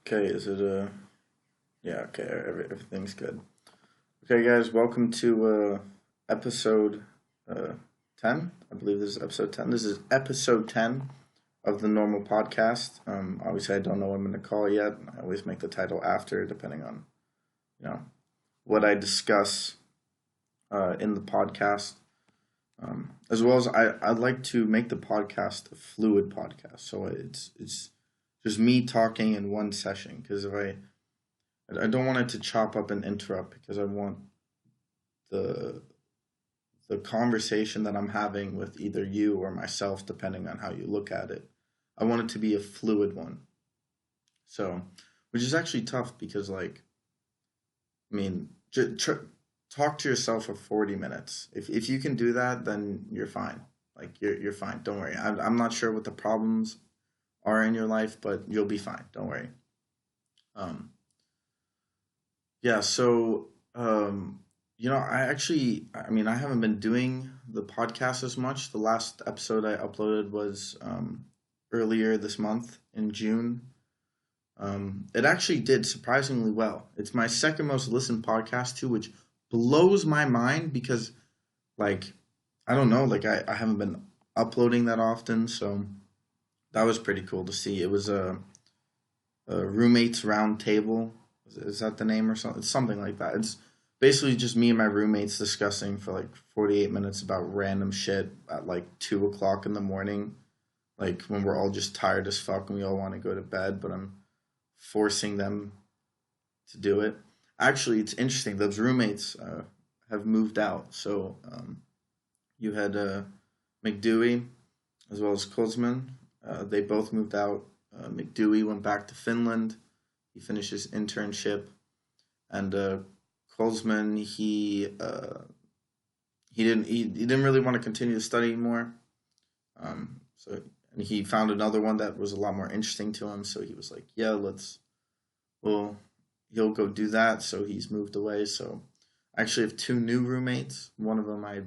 Okay, is it yeah, okay, everything's good. Okay, guys, welcome to episode uh 10. I believe this is episode 10. This is episode 10 of the normal podcast. Obviously I don't know what I'm going to call it yet. I always make the title after depending on, you know, what I discuss in the podcast. As well as I'd like to make the podcast a fluid podcast. So it's just me talking in one session because if I don't want it to chop up and interrupt because I want the the conversation that I'm having with either you or myself, depending on how you look at it. I want it to be a fluid one. So, which is actually tough because, like, I mean, talk to yourself for 40 minutes. If you can do that, then you're fine. Like, you're fine. Don't worry. I'm not sure what the problems are in your life, but you'll be fine. Don't worry. Um, Yeah, so I mean, I haven't been doing the podcast as much. The last episode I uploaded was earlier this month in June. It actually did surprisingly well. It's my second most listened podcast too, which blows my mind because, like, I don't know, like I haven't been uploading that often, so that was pretty cool to see. It was a roommates round table. Is that the name or something? It's something like that. It's basically just me and my roommates discussing for like 48 minutes about random shit at like 2 o'clock in the morning. Like when we're all just tired as fuck and we all want to go to bed, but I'm forcing them to do it. Actually, it's interesting. Those roommates have moved out. So you had McDewey as well as Kozman. They both moved out. McDewey went back to Finland. He finished his internship, and Kolzman he didn't really want to continue to study anymore. So and he found another one that was a lot more interesting to him. So he was like, "Yeah, well, he'll go do that." So he's moved away. So I actually have two new roommates. One of them I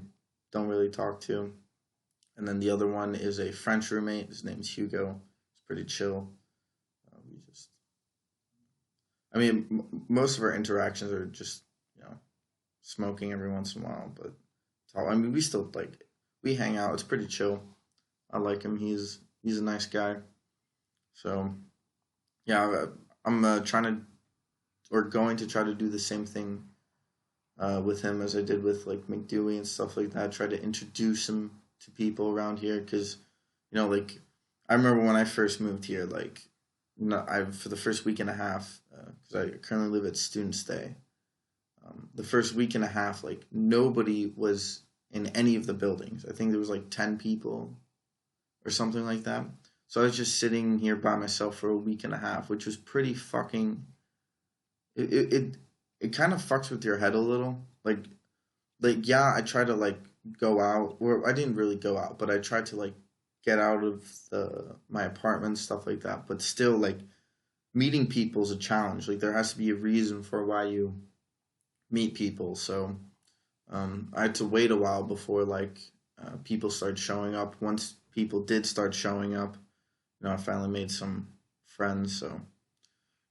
don't really talk to, and then the other one is a French roommate. His name's Hugo. He's pretty chill. We just I mean, most of our interactions are just smoking every once in a while, but I mean, we still we hang out. It's pretty chill. I like him. He's a nice guy. So yeah, I'm trying to or going to try to do the same thing with him as I did with like McDewey and stuff like that. Try to introduce him to people around here because like I remember when I first moved here, like I for the first week and a half because I currently live at student stay. The first week and a half, like nobody was in any of the buildings. I think there was like 10 people or something like that. So I was just sitting here by myself for a week and a half, which was pretty fucking. It kind of fucks with your head a little. Like yeah, I tried to like go out, or I didn't really go out, but I tried to like get out of the my apartment stuff like that. But still, like meeting people is a challenge. Like there has to be a reason for why you meet people. So I had to wait a while before like people started showing up. Once people did start showing up, I finally made some friends. So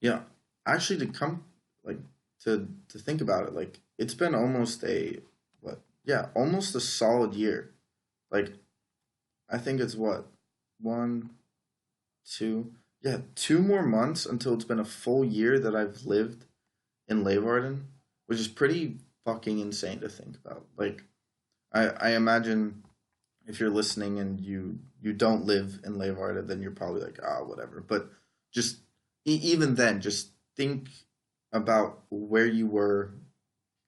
yeah, actually, to come like to think about it, like it's been almost a what? Yeah, almost a solid year. Like I think it's what 1, 2, yeah, 2 more months until it's been a full year that I've lived in Leeuwarden, which is pretty fucking insane to think about. Like I imagine if you're listening and you don't live in Leeuwarden, then you're probably like, ah, oh, whatever. But just even then, just think about where you were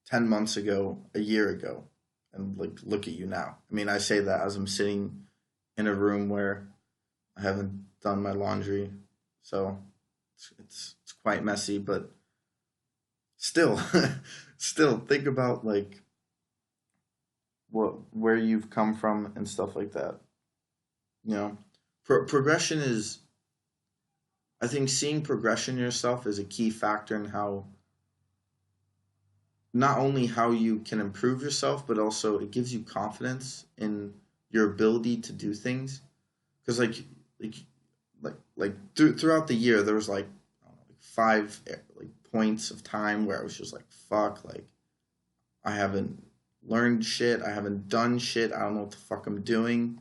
10 months ago, a year ago, and like look at you now. I mean, I say that as I'm sitting in a room where I haven't done my laundry, so it's quite messy, but still, still think about like what where you've come from and stuff like that. You know, progression is. I think seeing progression in yourself is a key factor in how not only how you can improve yourself, but also it gives you confidence in your ability to do things. Because like like throughout the year there was like I don't know, like 5 like points of time where I was just like, fuck, like I haven't learned shit, I haven't done shit, I don't know what the fuck I'm doing.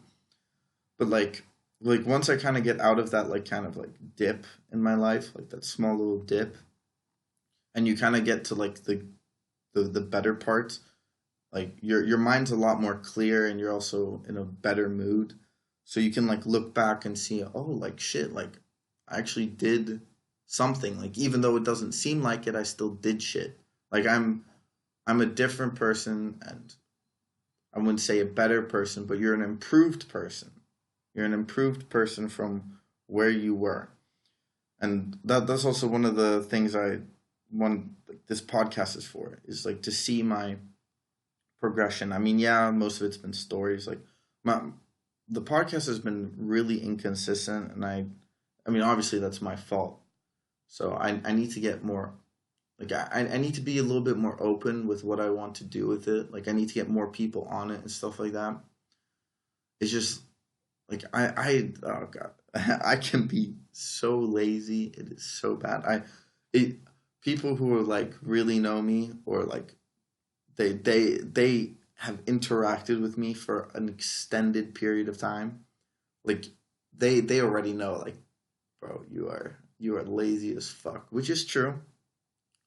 But like once I kind of get out of that like kind of like dip in my life, like that small little dip, and you kind of get to like the better parts, like your mind's a lot more clear and you're also in a better mood. So you can like look back and see, oh like shit, like I actually did something. Like even though it doesn't seem like it, I still did shit. Like I'm a different person, and I wouldn't say a better person, but you're an improved person. You're an improved person from where you were. And that's also one of the things I want like, this podcast is for, is like to see my progression. I mean, yeah, most of it's been stories. Like my the podcast has been really inconsistent, and I mean obviously that's my fault. So I need to get more, like I need to be a little bit more open with what I want to do with it. Like I need to get more people on it and stuff like that. It's just like I oh god, I can be so lazy. It is so bad. It People who are like really know me, or like they have interacted with me for an extended period of time. Like they already know, like, bro, you are lazy as fuck, which is true.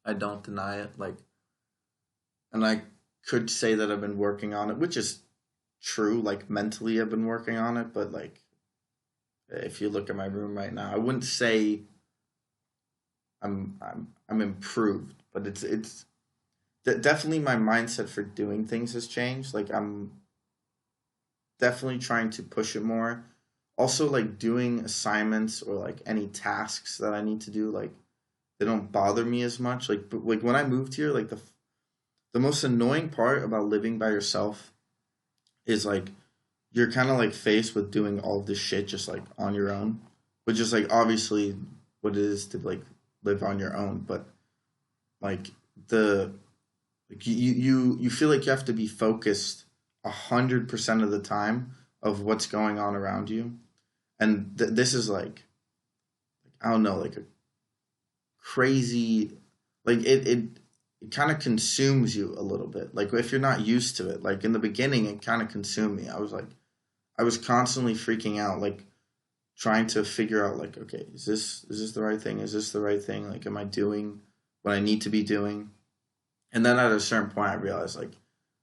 I don't deny it. Like, and I could say that I've been working on it, which is true. Like mentally, I've been working on it, but like if you look at my room right now, I wouldn't say I'm improved, but it's definitely my mindset for doing things has changed. Like I'm definitely trying to push it more. Also, like doing assignments or like any tasks that I need to do, like they don't bother me as much. Like, but like when I moved here, like the most annoying part about living by yourself is like you're kind of like faced with doing all this shit just like on your own, which is like obviously what it is to like live on your own. But like the like you feel like you have to be focused 100% of the time of what's going on around you, and this is like I don't know, like a crazy, like it kind of consumes you a little bit. Like if you're not used to it, like in the beginning, it kind of consumed me. I was constantly freaking out, like trying to figure out, like, okay, is this the right thing? Is this the right thing? Like, am I doing what I need to be doing? And then at a certain point, I realized, like,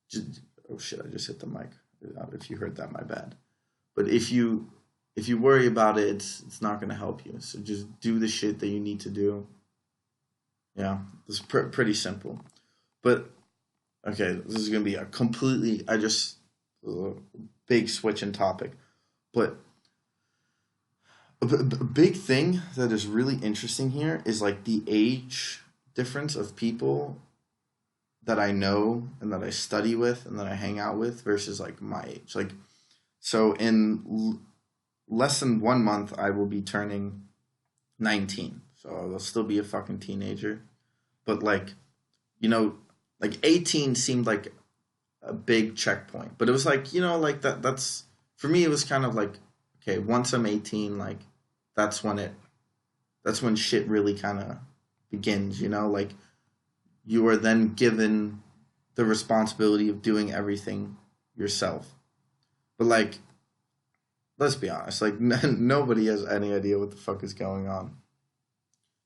just, oh shit, I just hit the mic. If you heard that, my bad. But if you worry about it, it's not gonna help you. So just do the shit that you need to do. Yeah, it's pretty simple. But okay, this is gonna be a completely, I just big switch in topic. But a big thing that is really interesting here is like the age difference of people that I know and that I study with and that I hang out with versus like my age. Like, so in less than 1 month, I will be turning 19. So I'll still be a fucking teenager. But like, you know, like 18 seemed like a big checkpoint. But it was like, like that's for me it was kind of like, okay, once I'm 18, like that's when it that's when shit really kind of begins, like you are then given the responsibility of doing everything yourself. But like let's be honest, like nobody has any idea what the fuck is going on.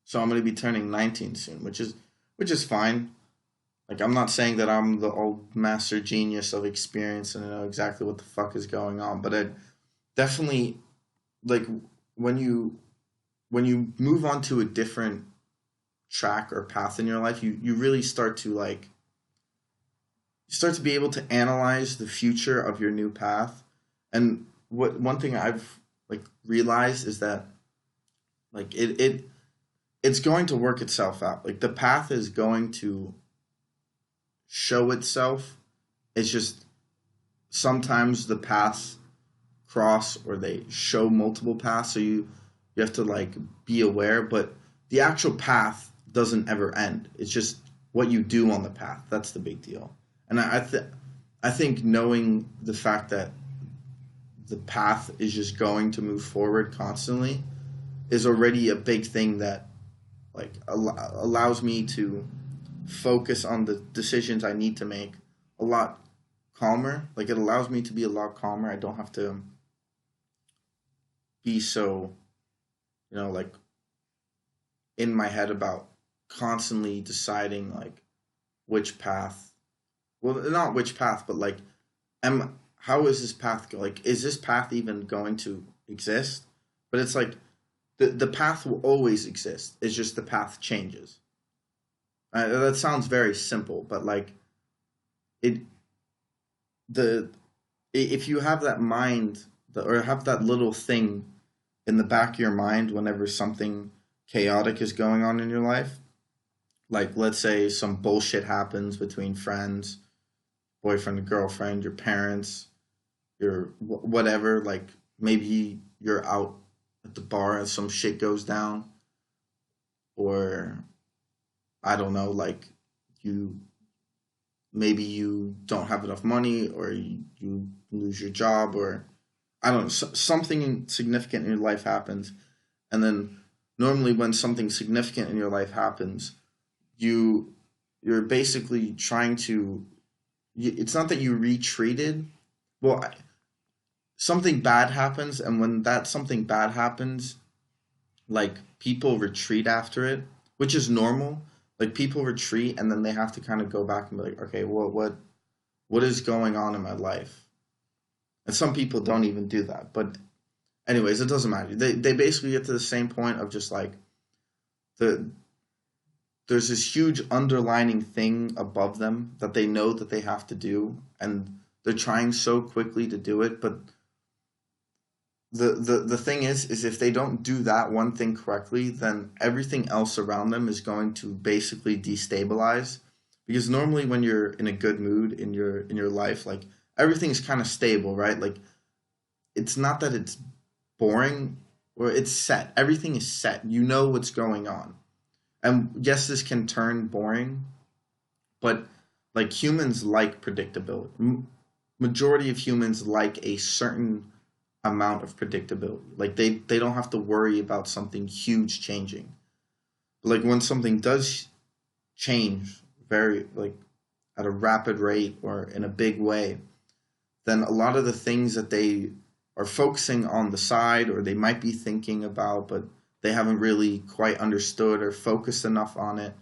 So I'm going to be turning 19 soon, which is fine. Like I'm not saying that I'm the old master genius of experience and I know exactly what the fuck is going on, but it definitely, like, when you move on to a different track or path in your life, you really start to like you start to be able to analyze the future of your new path. And what one thing I've like realized is that like it's going to work itself out. Like the path is going to show itself. It's just sometimes the paths cross or they show multiple paths, so you have to like be aware, but the actual path doesn't ever end. It's just what you do on the path. That's the big deal. And I think knowing the fact that the path is just going to move forward constantly is already a big thing that like allows me to focus on the decisions I need to make a lot calmer. Like it allows me to be a lot calmer. I don't have to be so, like in my head about constantly deciding like which path. Well, not which path, but like, how is this path go? Like, is this path even going to exist? But it's like the path will always exist. It's just the path changes. That sounds very simple, but like it the if you have that mind or have that little thing in the back of your mind whenever something chaotic is going on in your life, like let's say some bullshit happens between friends, boyfriend and girlfriend, your parents, your whatever, like maybe you're out at the bar and some shit goes down, or I don't know, like you maybe you don't have enough money, or you lose your job, or I don't know, something significant in your life happens, and then normally when something significant in your life happens, you you're basically trying to. It's not that you retreated. Well, something bad happens, and when that something bad happens, like people retreat after it, which is normal. Like people retreat, and then they have to kind of go back and be like, okay, what is going on in my life? And some people don't even do that. But anyways, it doesn't matter. They basically get to the same point of just like the there's this huge underlining thing above them that they know that they have to do, and they're trying so quickly to do it, but the thing is if they don't do that one thing correctly, then everything else around them is going to basically destabilize. Because normally when you're in a good mood in your life, like everything's kind of stable, right? Like it's not that it's boring, or it's set. Everything is set. You know what's going on. And yes, this can turn boring, but like humans like predictability. Majority of humans like a certain amount of predictability. Like they don't have to worry about something huge changing. But like when something does change very like at a rapid rate or in a big way, then a lot of the things that they are focusing on the side, or they might be thinking about but they haven't really quite understood or focused enough on it,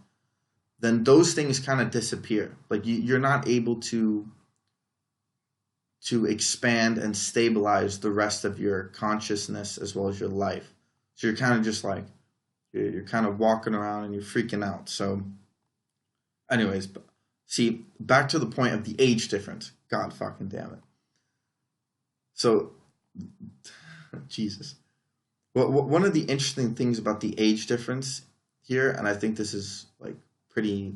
then those things kind of disappear. Like you're not able to expand and stabilize the rest of your consciousness as well as your life. So you're kind of just like you're kind of walking around and you're freaking out. So, anyways, see, back to the point of the age difference. God fucking damn it. So, Jesus. Well, one of the interesting things about the age difference here, and I think this is like pretty.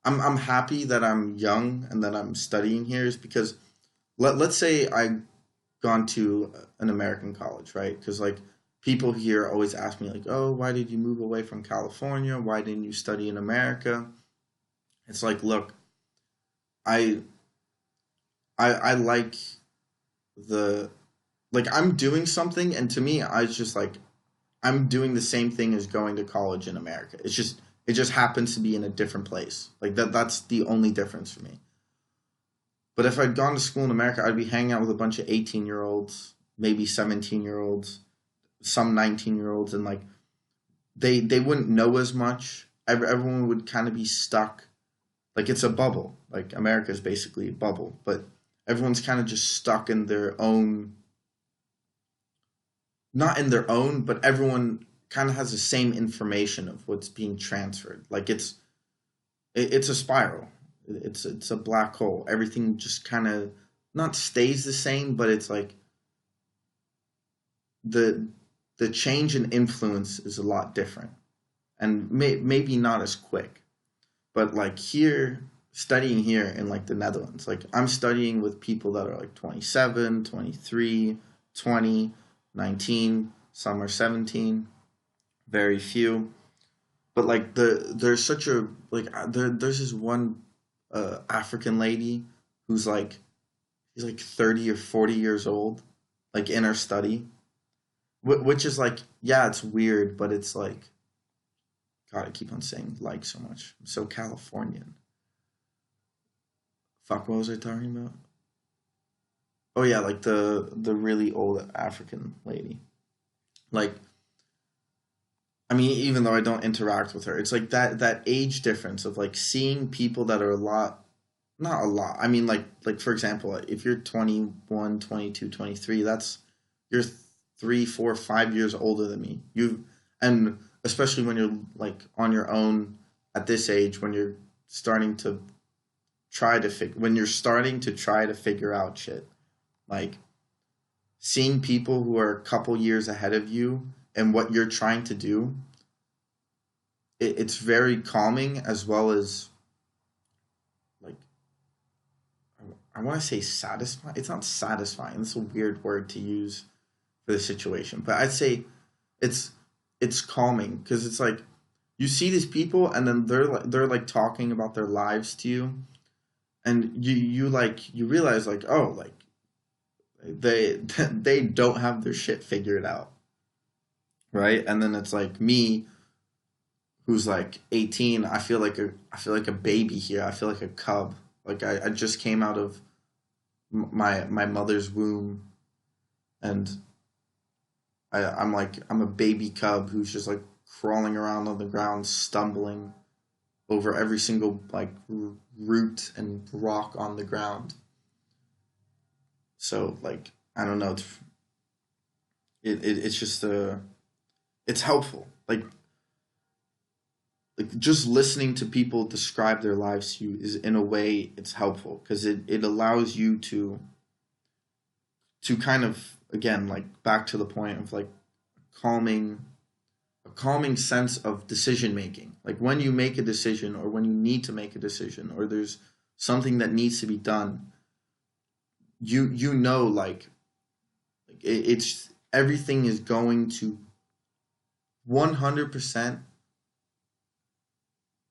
I'm happy that I'm young and that I'm studying here, is because let's say I gone to an American college, right? Because like people here always ask me like, oh, why did you move away from California? Why didn't you study in America? It's like, look, I I like the like I'm doing something, and to me, I was just like I'm doing the same thing as going to college in America. It just happens to be in a different place. Like that's the only difference for me. But if I'd gone to school in America, I'd be hanging out with a bunch of 18-year-olds, maybe 17-year-olds, some 19-year-olds, and like they wouldn't know as much. Everyone would kind of be stuck. Like it's a bubble. Like America is basically a bubble, but everyone's kind of just stuck in their own, not in their own, but everyone kind of has the same information of what's being transferred. Like it's a spiral. It's a black hole. Everything just kind of not stays the same, but it's like the the change in influence is a lot different, and maybe not as quick. But like here, studying here in like the Netherlands, like I'm studying with people that are like 27, 23, 20, 19. Some are 17, very few. But like there's such a like there's this one African lady who's like she's like 30 or 40 years old, like in her study, which is like yeah, it's weird, but it's like God, I keep on saying like so much. I'm so Californian. Fuck, what was I talking about? Oh yeah, like the really old African lady. Like, I mean, even though I don't interact with her, it's like that age difference of like seeing people that are a lot, not a lot. I mean, like for example, if you're 21, 22, 23, that's you're 3, 4, 5 years older than me. You and especially when you're like on your own at this age, when you're starting to when you're starting to try to figure out shit, like seeing people who are a couple years ahead of you and what you're trying to do, it's very calming as well as like I want to say satisfying. It's not satisfying. It's a weird word to use for the situation, but I'd say it's it's calming because it's like you see these people and then they're like talking about their lives to you, and you realize like, oh, like they they don't have their shit figured out, right? And then it's like me who's like 18. I feel like a baby here. I feel like a cub. Like I just came out of my mother's womb, and I'm a baby cub who's just like crawling around on the ground, stumbling over every single like root and rock on the ground. So like I don't know, it's just it's helpful. Like just listening to people describe their lives to you is in a way it's helpful because it allows you to kind of again like back to the point of like calming a calming sense of decision making. Like when you make a decision or when you need to make a decision or there's something that needs to be done, you know like it's everything is going to 100%,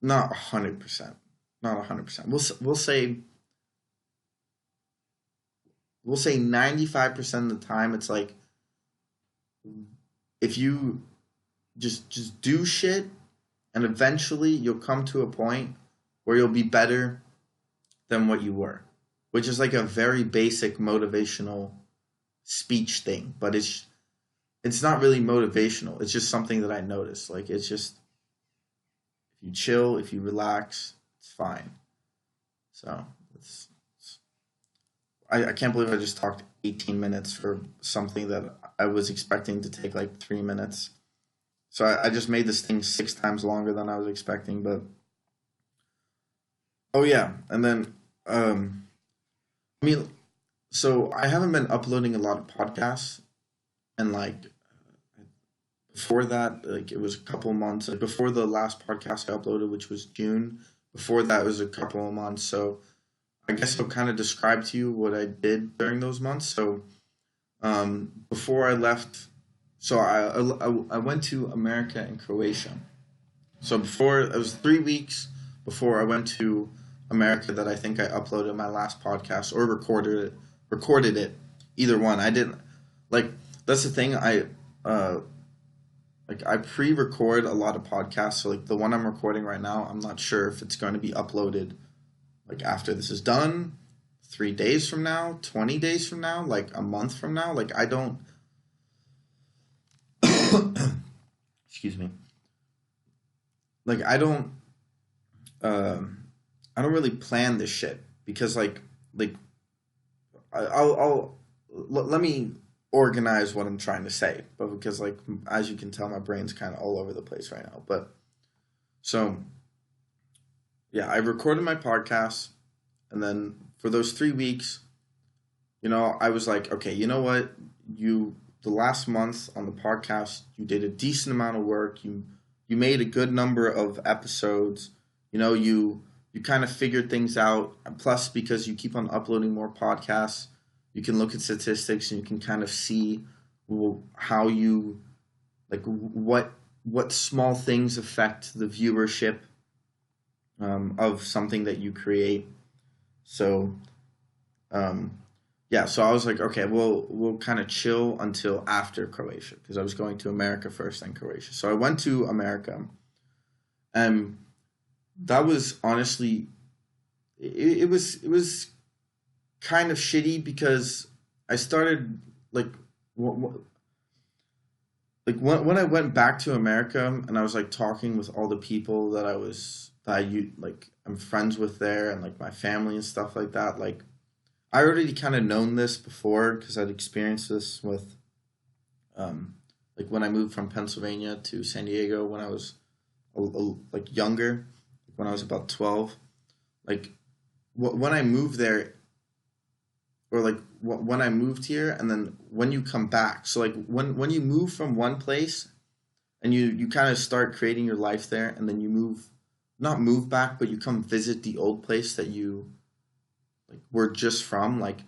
not 100%, not 100%. We'll say 95% of the time it's like if you just do shit and eventually you'll come to a point where you'll be better than what you were, which is like a very basic motivational speech thing, but it's not really motivational. It's just something that I noticed. Like it's just if you chill, if you relax, it's fine. So I can't believe I just talked 18 minutes for something that I was expecting to take like 3 minutes. So I just made this thing 6 times longer than I was expecting. But oh yeah, and then I mean, so I haven't been uploading a lot of podcasts, and like before that, like it was a couple months. Like before the last podcast I uploaded, which was June. Before that was a couple of months. So I guess I'll kind of describe to you what I did during those months. So before I left, so I went to America and Croatia. So before it was 3 weeks before I went to America that I think I uploaded my last podcast or recorded it. Either one. I didn't like that's the thing. Uh I pre-record a lot of podcasts. So like the one I'm recording right now, I'm not sure if it's going to be uploaded like after this is done, 3 days from now, 20 days from now, like a month from now. Like I don't excuse me. Like I don't really plan this shit because like let me organize what I'm trying to say, but because like as you can tell, my brain's kind of all over the place right now. But so yeah, I recorded my podcast, and then for those 3 weeks, I was like, okay, you know what, the last month on the podcast, you did a decent amount of work. You made a good number of episodes. You kind of figured things out. Plus, because you keep on uploading more podcasts, you can look at statistics and you can kind of see how you like what small things affect the viewership of something that you create. So yeah, so I was like, okay, we'll kind of chill until after Croatia because I was going to America first, then Croatia. So I went to America, And that was honestly, it was kind of shitty because I started like when I went back to America and I was like talking with all the people I'm friends with there, and like my family and stuff like that. Like I already kind of known this before because I'd experienced this with um like when I moved from Pennsylvania to San Diego when I was like younger, when I was about 12. Like when I moved there, or like when I moved here, and then when you come back. So like when you move from one place and you kind of start creating your life there, and then you not move back, but you come visit the old place that you like were just from. Like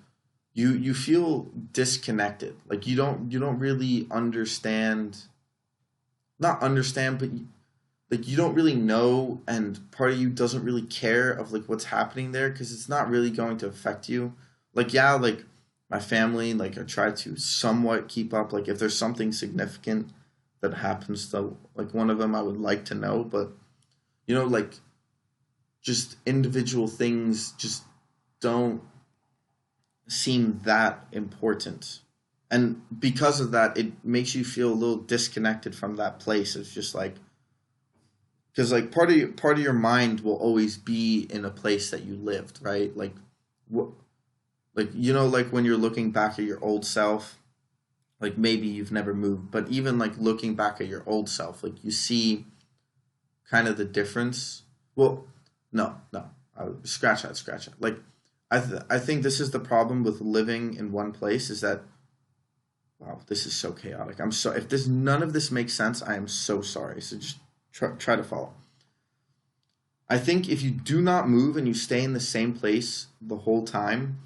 you feel disconnected. Like you don't really understand, not understand, but like you don't really know, and part of you doesn't really care of like what's happening there because it's not really going to affect you. Like yeah, like my family, like I try to somewhat keep up. Like if there's something significant that happens to like one of them, I would like to know. But like just individual things just don't seem that important. And because of that, it makes you feel a little disconnected from that place. It's just like because like part of your mind will always be in a place that you lived, right? Like what, like like when you're looking back at your old self, like maybe you've never moved, but even like looking back at your old self, like you see kind of the difference. Well, no, scratch that, scratch that. Like I think this is the problem with living in one place is that wow, this is so chaotic. I'm so if this none of this makes sense, I am so sorry. So just try to follow. I think if you do not move and you stay in the same place the whole time,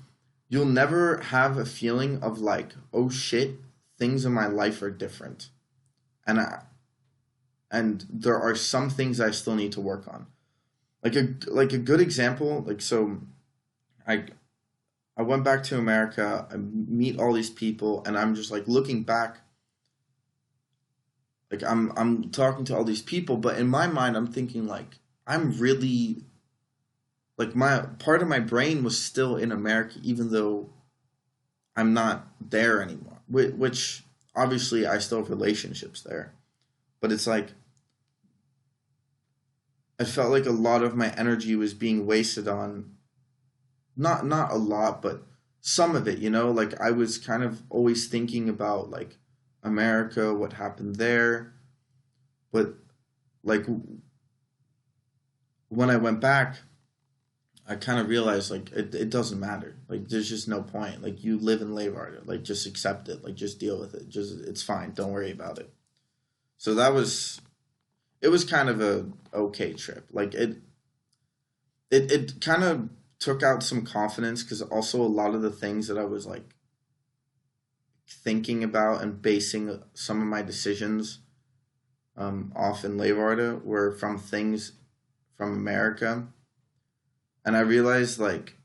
you'll never have a feeling of like, oh shit, things in my life are different. And there are some things I still need to work on. Like a good example, like so I I went back to America, I meet all these people, and I'm just like looking back, like I'm talking to all these people, but in my mind I'm thinking like I'm really like my part of my brain was still in America even though I'm not there anymore. Which obviously I still have relationships there, but it's like I felt like a lot of my energy was being wasted on not a lot, but some of it, like I was kind of always thinking about like America, what happened there, but like when I went back, I kind of realized like it doesn't matter. Like there's just no point. Like you live in Leeuwarden, like just accept it, like just deal with it. Just it's fine. Don't worry about it. So it was kind of a okay trip. Like it kind of took out some confidence because also a lot of the things that I was like thinking about and basing some of my decisions off in Leeuwarden were from things from America, and I realized like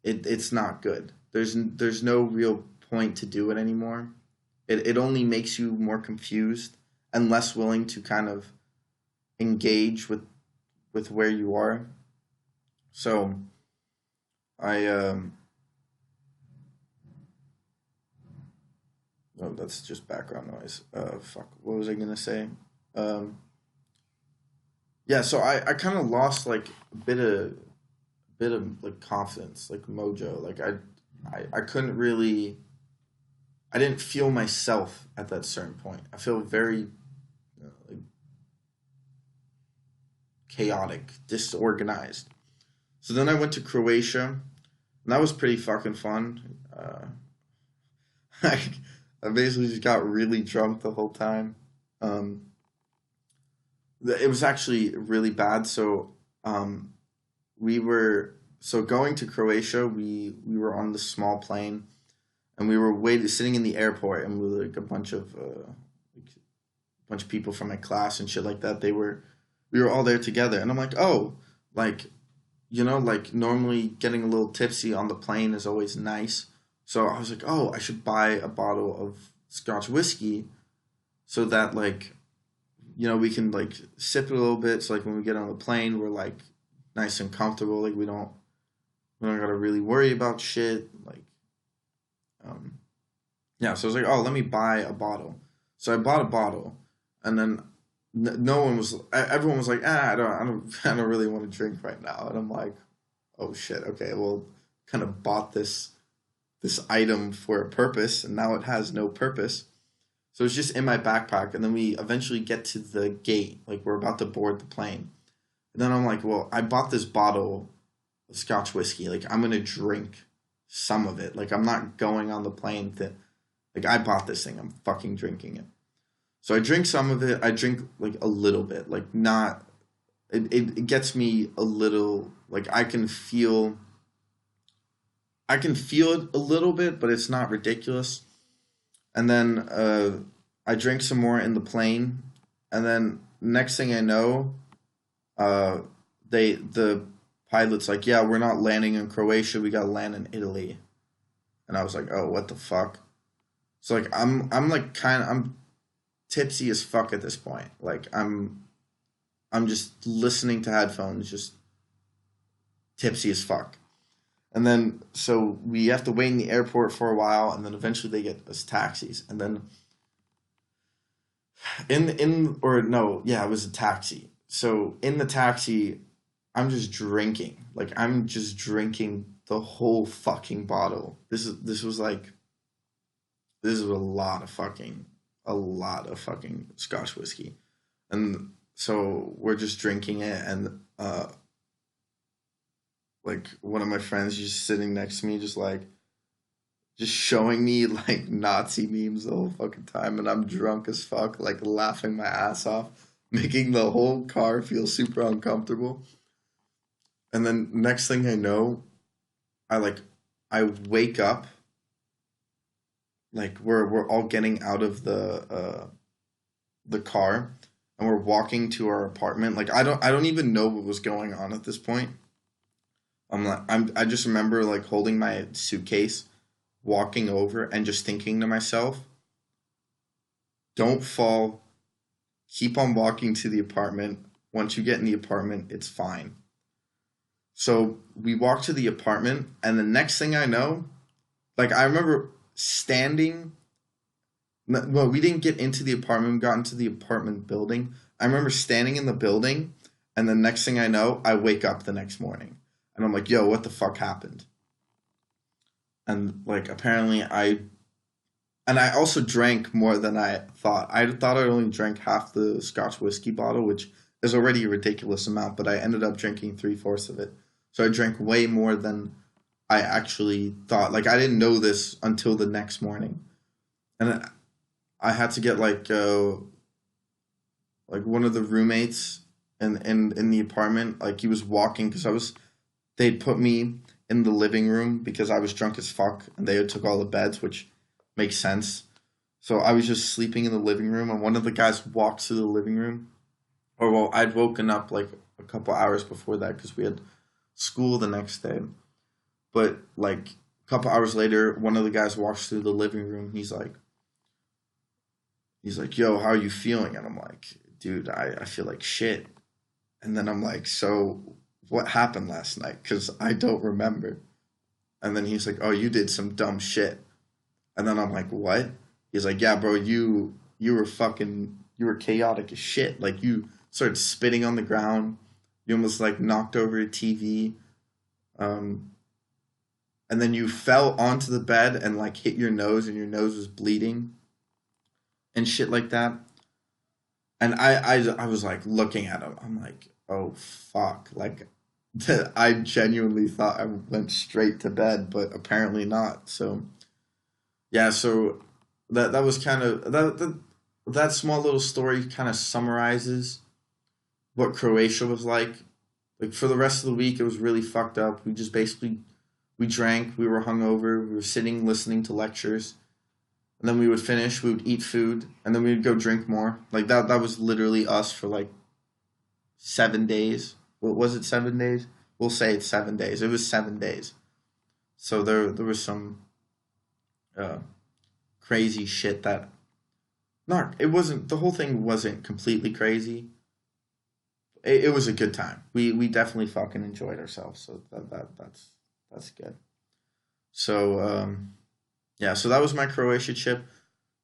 it's not good. There's no real point to do it anymore. It only makes you more confused and less willing to kind of engage with where you are. So I oh, that's just background noise. Fuck. What was I gonna say? Um, yeah. So I kind of lost like a bit of like confidence, like mojo. Like I couldn't really. I didn't feel myself at that certain point. I feel very like chaotic, disorganized. So then I went to Croatia, and that was pretty fucking fun. I, I basically just got really drunk the whole time. Um, it was actually really bad. So um, we were going to Croatia. We were on the small plane, and we were waiting, sitting in the airport, and we were like like, a bunch of people from my class and shit like that. We were all there together, and I'm like, oh, like like normally getting a little tipsy on the plane is always nice. So I was like, oh, I should buy a bottle of Scotch whiskey so that like we can like sip it a little bit. So like when we get on the plane, we're like nice and comfortable. Like we don't gotta really worry about shit. Like um, yeah. So I was like, oh, let me buy a bottle. So I bought a bottle, and then no one was. Everyone was like, I don't really want to drink right now. And I'm like, oh shit. Okay, well, kind of bought this item for a purpose, and now it has no purpose. So it's just in my backpack, and then we eventually get to the gate, like we're about to board the plane. And then I'm like, well, I bought this bottle of Scotch whiskey. Like I'm gonna drink some of it. Like I'm not going on the plane to like I bought this thing. I'm fucking drinking it. So I drink some of it. I drink like a little bit. Like not it gets me a little like I can feel it a little bit, but it's not ridiculous. And then I drink some more in the plane, and then next thing I know, uh, the pilot's like, "Yeah, we're not landing in Croatia. We gotta land in Italy." And I was like, "Oh, what the fuck?" So like I'm like I'm tipsy as fuck at this point. Like I'm just listening to headphones, just tipsy as fuck. And then so we have to wait in the airport for a while, and then eventually they get us taxis, and then in or no, yeah, it was a taxi. So in the taxi, I'm just drinking. Like I'm just drinking the whole fucking bottle. This was a lot of fucking Scotch whiskey. And so we're just drinking it, and like one of my friends just sitting next to me just showing me like Nazi memes the whole fucking time, and I'm drunk as fuck, like laughing my ass off, making the whole car feel super uncomfortable. And then next thing I know, I like I wake up, like we're all getting out of the car, and we're walking to our apartment. Like I don't even know what was going on at this point. I just remember like holding my suitcase, walking over and just thinking to myself, don't fall, keep on walking to the apartment. Once you get in the apartment, it's fine. So we walk to the apartment, and the next thing I know, like I remember standing. Well, we didn't get into the apartment. We got into the apartment building. I remember standing in the building, and the next thing I know, I wake up the next morning, and I'm like, "Yo, what the fuck happened?" And like apparently I also drank more than I thought. I thought I only drank half the Scotch whiskey bottle, which is already a ridiculous amount, but I ended up drinking three-fourths of it. So I drank way more than I actually thought. Like I didn't know this until the next morning, and I had to get like one of the roommates in the apartment. Like he was walking because they'd put me in the living room because I was drunk as fuck, and they took all the beds, which makes sense. So I was just sleeping in the living room, and one of the guys walked through the living room. Or well, I'd woken up like a couple hours before that because we had school the next day. But like a couple hours later, one of the guys walks through the living room. He's like, "Yo, how are you feeling?" And I'm like, "Dude, I feel like shit." And then I'm like, "So what happened last night? Because I don't remember." And then he's like, "Oh, you did some dumb shit." And then I'm like, "What?" He's like, "Yeah, bro, you were chaotic as shit. Like you started spitting on the ground. You almost like knocked over a TV. Um, and then you fell onto the bed and like hit your nose, and your nose was bleeding and shit like that." And I was like looking at him. I'm like, "Oh fuck!" Like I genuinely thought I went straight to bed, but apparently not. So yeah, so that was kind of that small little story kind of summarizes what Croatia was like. Like for the rest of the week, it was really fucked up. We just basically we drank, we were hungover, we were sitting listening to lectures, and then we would finish, we would eat food, and then we would go drink more. Like that was literally us for like 7 days. What was it? 7 days? We'll say it's 7 days. It was 7 days. So there was some uh, crazy shit that not, it wasn't, the whole thing wasn't completely crazy. It was a good time. We definitely fucking enjoyed ourselves. So that's good. So yeah, so that was my Croatia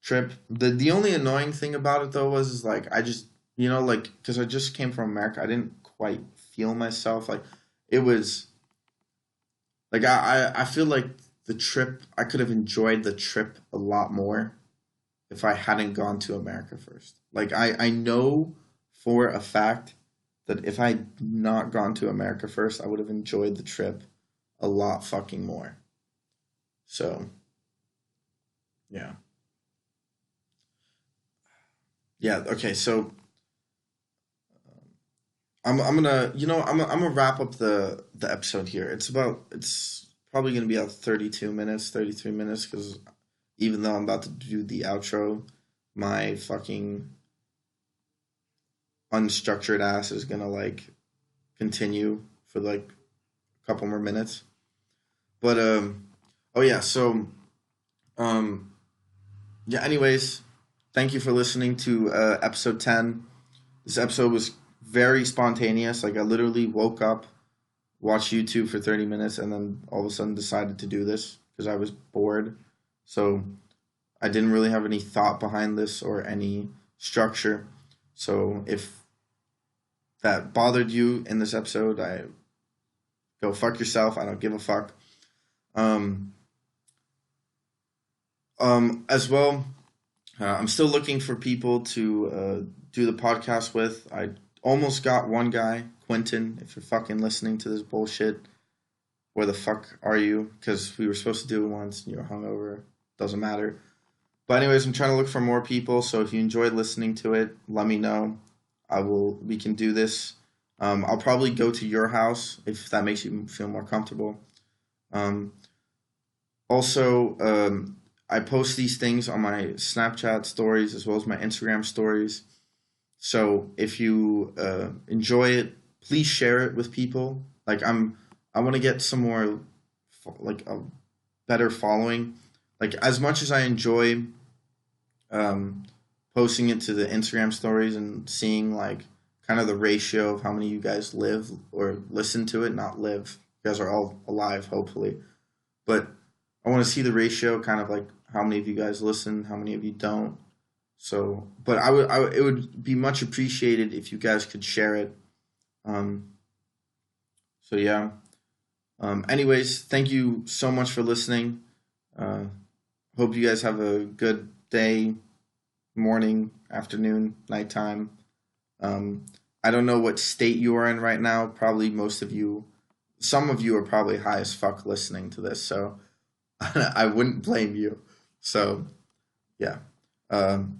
trip. The only annoying thing about it though was is like I just, like, because I just came from America, I didn't quite feel myself. Like it was like I feel like the trip, I could have enjoyed the trip a lot more if I hadn't gone to America first. Like I know for a fact that if I had not gone to America first, I would have enjoyed the trip a lot fucking more. So yeah, yeah. Okay, so I'm gonna, I'm gonna wrap up the episode here. It's probably gonna be about 32 minutes, 33 minutes, because even though I'm about to do the outro, my fucking unstructured ass is gonna like continue for like a couple more minutes. But oh yeah, so um, yeah. Anyways, thank you for listening to episode 10. This episode was very spontaneous. Like I literally woke up, watched YouTube for 30 minutes, and then all of a sudden decided to do this because I was bored. So I didn't really have any thought behind this or any structure. So if that bothered you in this episode, I go fuck yourself. I don't give a fuck. Um, as well, I'm still looking for people to do the podcast with. I almost got one guy, Quentin. If you're fucking listening to this bullshit, where the fuck are you? Because we were supposed to do it once and you were hungover. Doesn't matter. But anyways, I'm trying to look for more people. So if you enjoyed listening to it, let me know. I will. We can do this. I'll probably go to your house if that makes you feel more comfortable. Um, Also, I post these things on my Snapchat stories as well as my Instagram stories. So if you enjoy it, please share it with people. I want to get some more, like a better following. Like as much as I enjoy um, posting it to the Instagram stories and seeing like kind of the ratio of how many of you guys live or listen to it, not live. You guys are all alive, hopefully, but I want to see the ratio, kind of like how many of you guys listen, how many of you don't. So, but it would be much appreciated if you guys could share it. Um, so yeah. Anyways, thank you so much for listening. Uh, Hope you guys have a good day, morning, afternoon, nighttime. Um, I don't know what state you are in right now. Probably most of you, some of you are probably high as fuck listening to this. So I wouldn't blame you. So, yeah. Um,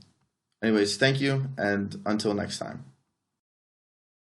Anyways, thank you, and until next time.